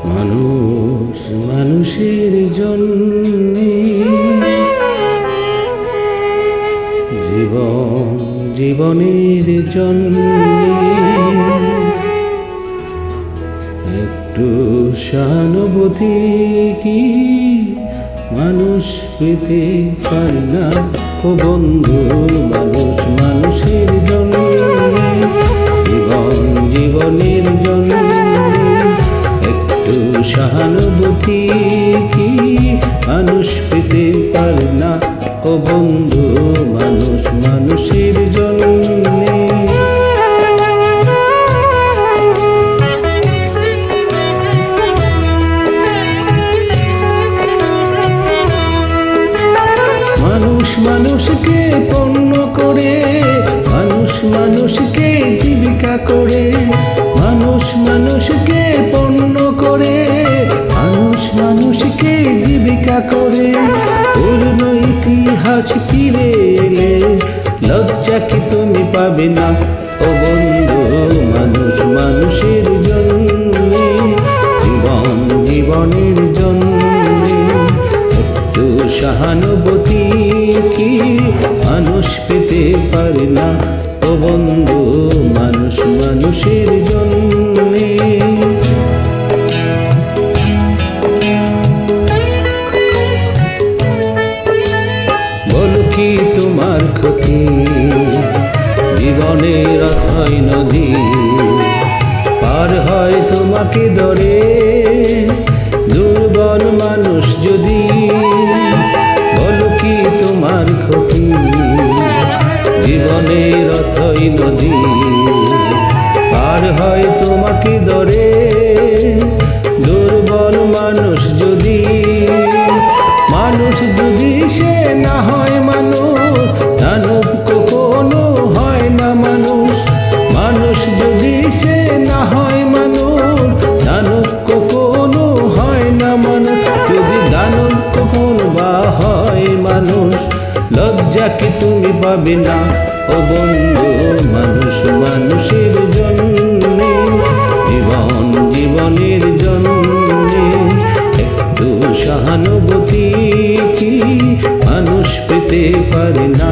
মানুষ মানুষের জন্যে, জীবন জীবনের জন্যে একটু সহানুভূতি কি মানুষ পেতে পারে না? ও বন্ধু, মানুষ মানুষের জন্যে, জীবন জীবনের জন্যে একটু সহানুভূতি কি মানুষ পেতে পারে না? ও বন্ধু, মানুষ মানুষের জন্যে। মানুষ মানুষকে পণ্য করে, মানুষ মানুষকে জীবিকা করে, মানুষ মানুষকে পণ্য করে, মানুষ মানুষকে জীবিকা করে। পুরনো ইতিহাস ফিরে এলে লজ্জা কি তুমি পাবে না? ও বন্ধু, মানুষ মানুষের জন্যে, জীবন জীবনের জন্যে একটু সহানুভূতি কি মানুষ পেতে পারে না? ও বন্ধু, মানুষ মানুষের জন্যে। বলো কি তোমার ক্ষতি? জীবনের অথই নদী পার হয় তোমাকে ধরে দুর্বল মানুষ যদি। বলো কি তোমার ক্ষতি? জীবনের অথই নদী পার হয় তোমাকে ধরে দুর্বল মানুষ যদি। মানুষ যদি সে না হয় মানুষ, দানব কখনো হয় না মানুষ। মানুষ যদি সে না হয় মানুষ, দানব কখনো হয় না মানুষ। যদি দানব কখনো বা হয় মানুষ, লজ্জা কি তুমি পাবে না? ও বন্ধু, মানুষ মানুষের জন্যে, জীবন জীবনের জন্যে একটু সহানুভূতি কি মানুষ পেতে পারে না?